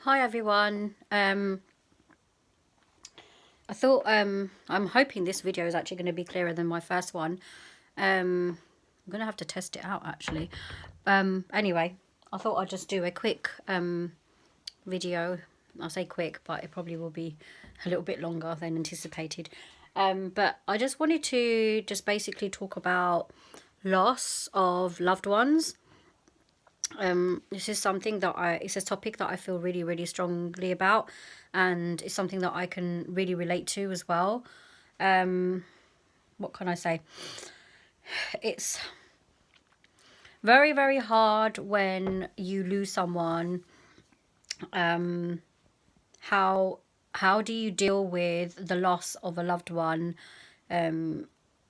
Hi everyone. I thought I'm hoping this video is actually going to be clearer than my first one. I'm going to have to test it out actually. Anyway, I thought I'd just do a quick video. I'll say quick, but it probably will be a little bit longer than anticipated. But I just wanted to just basically talk about loss of loved ones. This is something that it's a topic that I feel really strongly about, and it's something that I can really relate to as well. What can I say? It's very hard when you lose someone. How do you deal with the loss of a loved one, or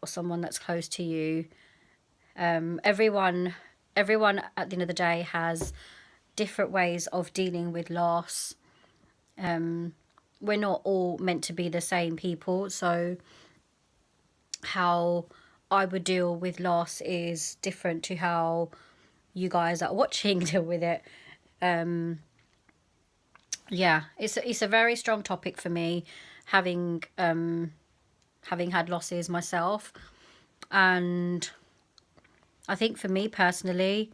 someone that's close to you? Everyone at the end of the day has different ways of dealing with loss. We're not all meant to be the same people, so how I would deal with loss is different to how you guys are watching deal with it. Yeah, it's a very strong topic for me, having had losses myself. And I think for me personally,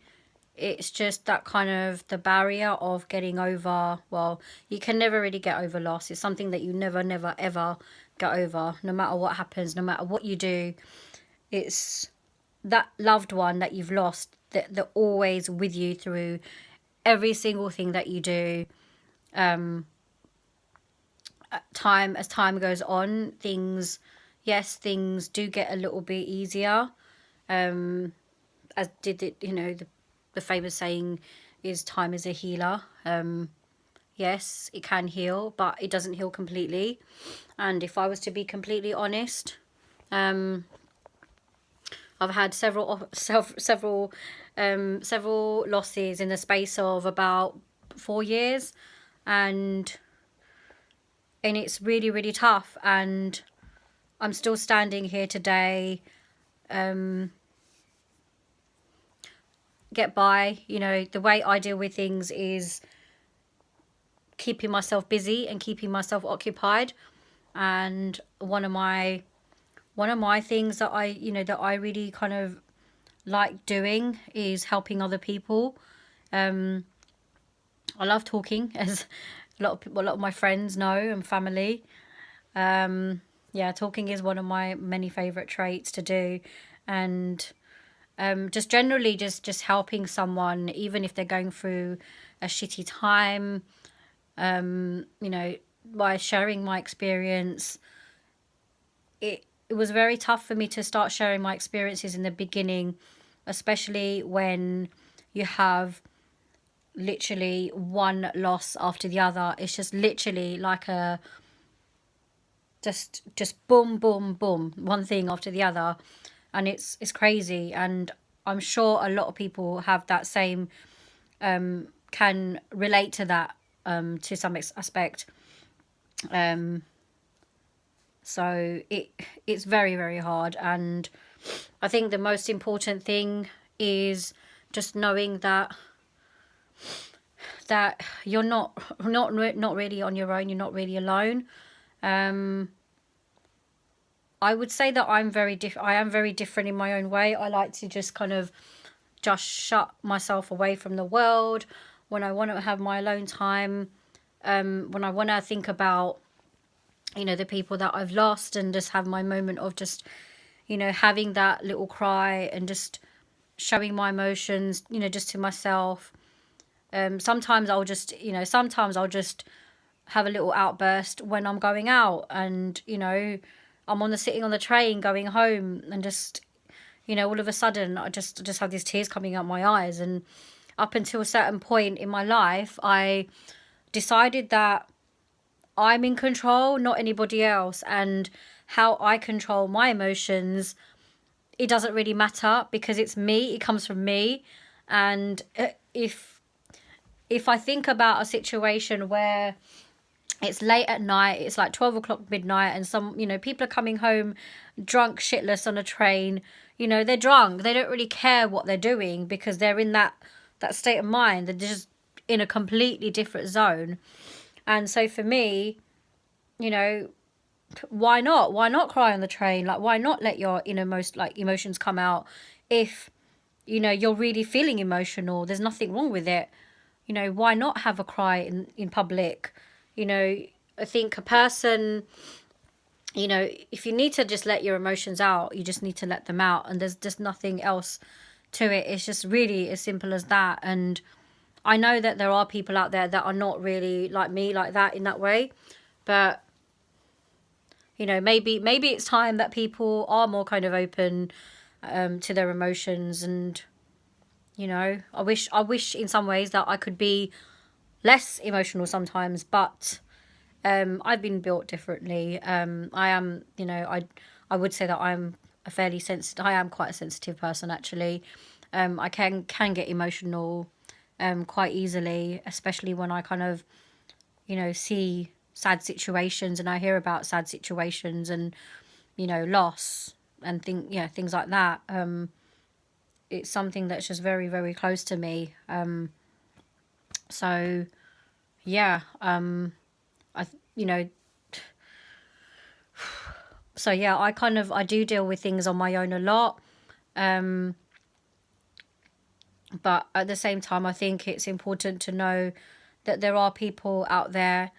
it's just that kind of the barrier of getting over. Well, you can never really get over loss. It's something that you never ever get over, no matter what happens, no matter what you do. It's that loved one that you've lost, that they're always with you through every single thing that you do. As time goes on, things do get a little bit easier. As did it, the famous saying is time is a healer. Yes, it can heal, but it doesn't heal completely. And if I was to be completely honest, I've had several losses in the space of about 4 years, and it's really tough. And I'm still standing here today. Get by. The way I deal with things is keeping myself busy and keeping myself occupied. And one of my things that I really kind of like doing is helping other people. I love talking, as a lot of my friends know, and family. Yeah, talking is one of my many favorite traits to do. And just generally just helping someone, even if they're going through a shitty time, by sharing my experience. It was very tough for me to start sharing my experiences in the beginning, especially when you have literally one loss after the other. It's just literally like a just boom, one thing after the other. And it's crazy. And I'm sure a lot of people have that same, can relate to that, to some aspect. So it's very hard. And I think the most important thing is just knowing that you're not really on your own. You're not really alone. I would say that I am very different in my own way. I like to just kind of just shut myself away from the world when I want to have my alone time. When I want to think about, the people that I've lost, and just have my moment of just, having that little cry and just showing my emotions, just to myself. Sometimes I'll just have a little outburst when I'm going out, and, I'm sitting on the train going home, and just, all of a sudden I just have these tears coming out my eyes. And up until a certain point in my life, I decided that I'm in control, not anybody else. And how I control my emotions, it doesn't really matter, because it's me. It comes from me. And if I think about a situation where it's late at night, it's like 12 o'clock midnight, and some, people are coming home drunk shitless on a train. They're drunk. They don't really care what they're doing, because they're in that state of mind. They're just in a completely different zone. And so for me, you know, why not cry on the train? Like, why not let your innermost like emotions come out? If you're really feeling emotional, there's nothing wrong with it. Why not have a cry in public? I think a person, if you need to just let your emotions out, you just need to let them out, and there's just nothing else to it. It's just really as simple as that. And I know that there are people out there that are not really like me, like that, in that way. But maybe it's time that people are more kind of open to their emotions. And I wish in some ways that I could be less emotional sometimes, but I've been built differently. I am, I would say that I'm I am quite a sensitive person, actually. I can get emotional quite easily, especially when I kind of, see sad situations, and I hear about sad situations and, loss and things like that. It's something that's just very, very close to me. So yeah, I, you know, so yeah, I do deal with things on my own a lot. But at the same time, I think it's important to know that there are people out there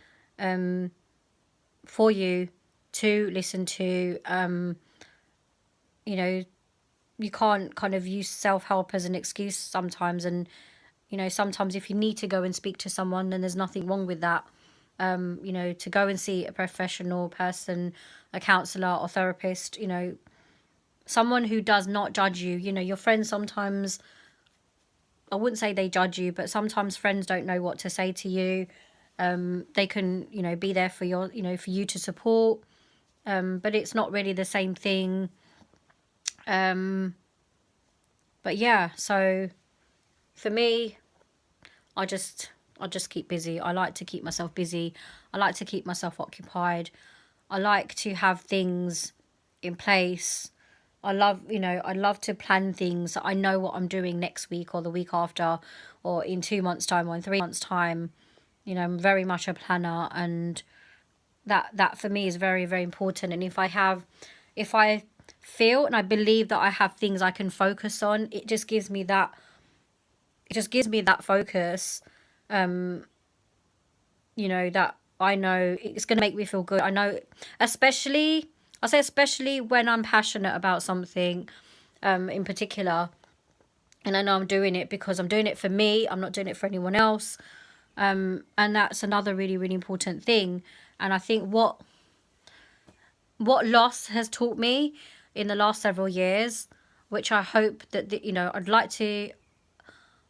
for you to listen to. You can't kind of use self-help as an excuse sometimes. And, sometimes if you need to go and speak to someone, then there's nothing wrong with that. To go and see a professional person, a counsellor or therapist, someone who does not judge you. Your friends sometimes, I wouldn't say they judge you, but sometimes friends don't know what to say to you. They can, be there for for you to support. But it's not really the same thing. But yeah, so for me, I just keep busy. I like to keep myself busy. I like to keep myself occupied. I like to have things in place. I love to plan things so I know what I'm doing next week or the week after or in 2 months' time or in 3 months' time. I'm very much a planner, and that for me is very, very important. And if I feel and I believe that I have things I can focus on, it just gives me that focus, that I know it's going to make me feel good. I know, especially when I'm passionate about something in particular, and I know I'm doing it because I'm doing it for me, I'm not doing it for anyone else. And that's another really, really important thing. And I think what loss has taught me in the last several years, which I hope that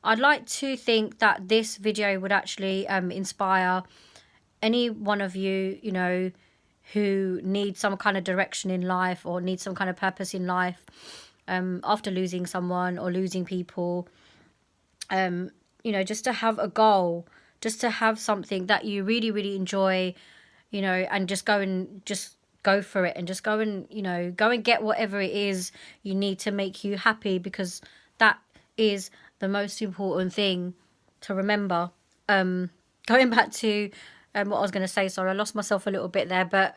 I'd like to think that this video would actually inspire any one of you, who need some kind of direction in life or need some kind of purpose in life after losing someone or losing people. Just to have a goal, just to have something that you really, really enjoy, and just go for it, and just go and get whatever it is you need to make you happy, because that is the most important thing to remember. Going back to what I was going to say, sorry, I lost myself a little bit there, but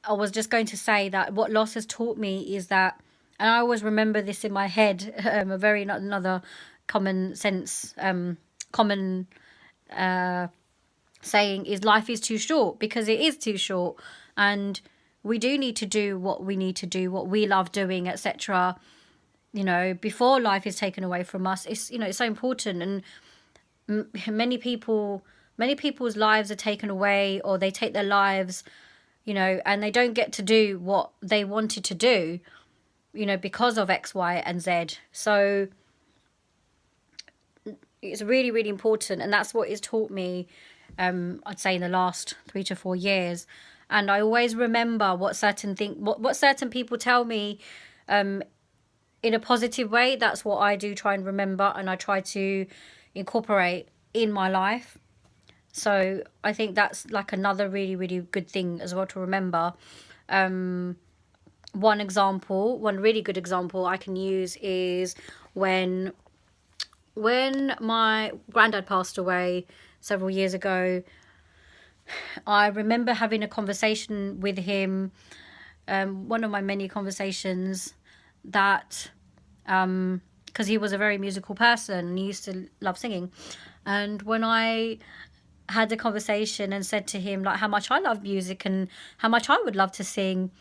I was just going to say that what loss has taught me is that, and I always remember this in my head, another common sense, saying is life is too short, because it is too short, and we do need to do what we need to do, what we love doing, etc. Before life is taken away from us. It's it's so important. And many people's lives are taken away, or they take their lives, and they don't get to do what they wanted to do, because of X, Y, and Z. So it's really, really important, and that's what it's taught me, I'd say in the last 3 to 4 years. And I always remember what certain people tell me in a positive way. That's what I do try and remember, and I try to incorporate in my life. So I think that's like another really, really good thing as well to remember. One really good example I can use is when when my granddad passed away several years ago, I remember having a conversation with him, one of my many conversations, that because he was a very musical person and he used to love singing. And when I had a conversation and said to him like how much I love music and how much I would love to sing,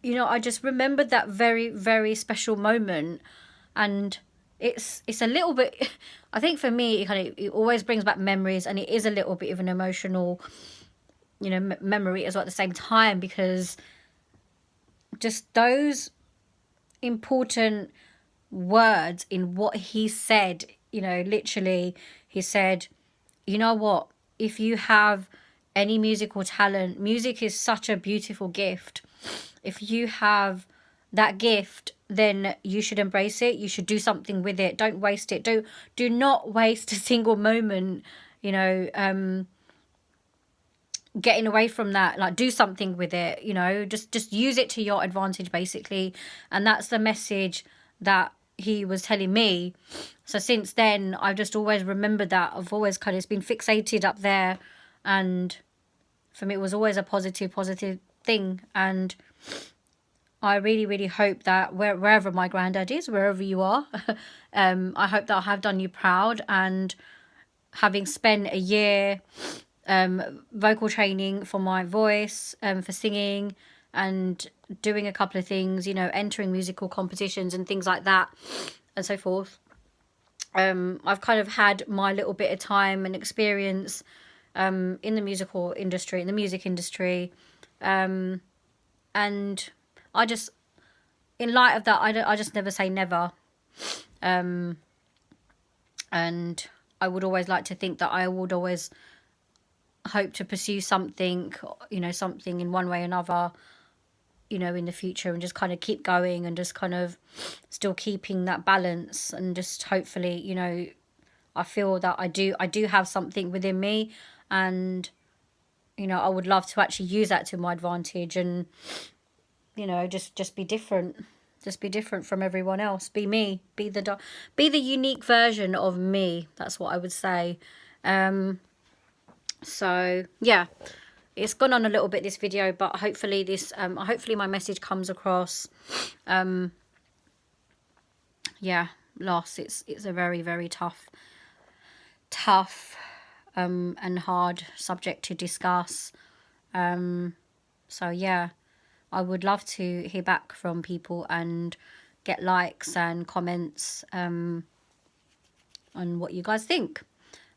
you know, I just remembered that very, very special moment. And it's a little bit, I think for me, it always brings back memories, and it is a little bit of an emotional, you know, memory as well at the same time, because just those important words in what he said, you know, literally, he said, you know what, if you have any musical talent, music is such a beautiful gift. If you have that gift, then you should embrace it. You should do something with it. Don't waste it. Do not waste a single moment, you know, getting away from that. Like, do something with it, you know, just use it to your advantage, basically. And that's the message that he was telling me. So since then, I've just always remembered that. I've always kind of been fixated up there, and for me it was always a positive thing. And I really, really hope that wherever my granddad is, wherever you are, I hope that I have done you proud. And having spent a year vocal training for my voice, for singing, and doing a couple of things, you know, entering musical competitions and things like that and so forth, I've kind of had my little bit of time and experience in the musical industry, in the music industry, and I just, in light of that, I just never say never. And I would always like to think that I would always hope to pursue something, you know, something in one way or another, you know, in the future, and just kind of keep going and just kind of still keeping that balance. And just hopefully, you know, I feel that I do have something within me, and, you know, I would love to actually use that to my advantage, and, you know, just be different. Just be different from everyone else. Be me. Be the unique version of me. That's what I would say. So yeah, it's gone on a little bit, this video, but hopefully this hopefully my message comes across. Yeah, loss. It's a very, very tough and hard subject to discuss. So yeah, I would love to hear back from people and get likes and comments on what you guys think.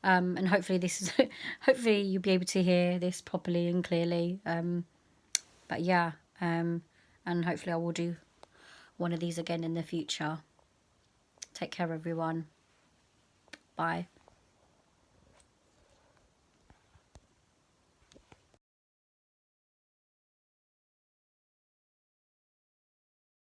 And hopefully this is hopefully you'll be able to hear this properly and clearly. But yeah, and hopefully I will do one of these again in the future. Take care, everyone. Bye.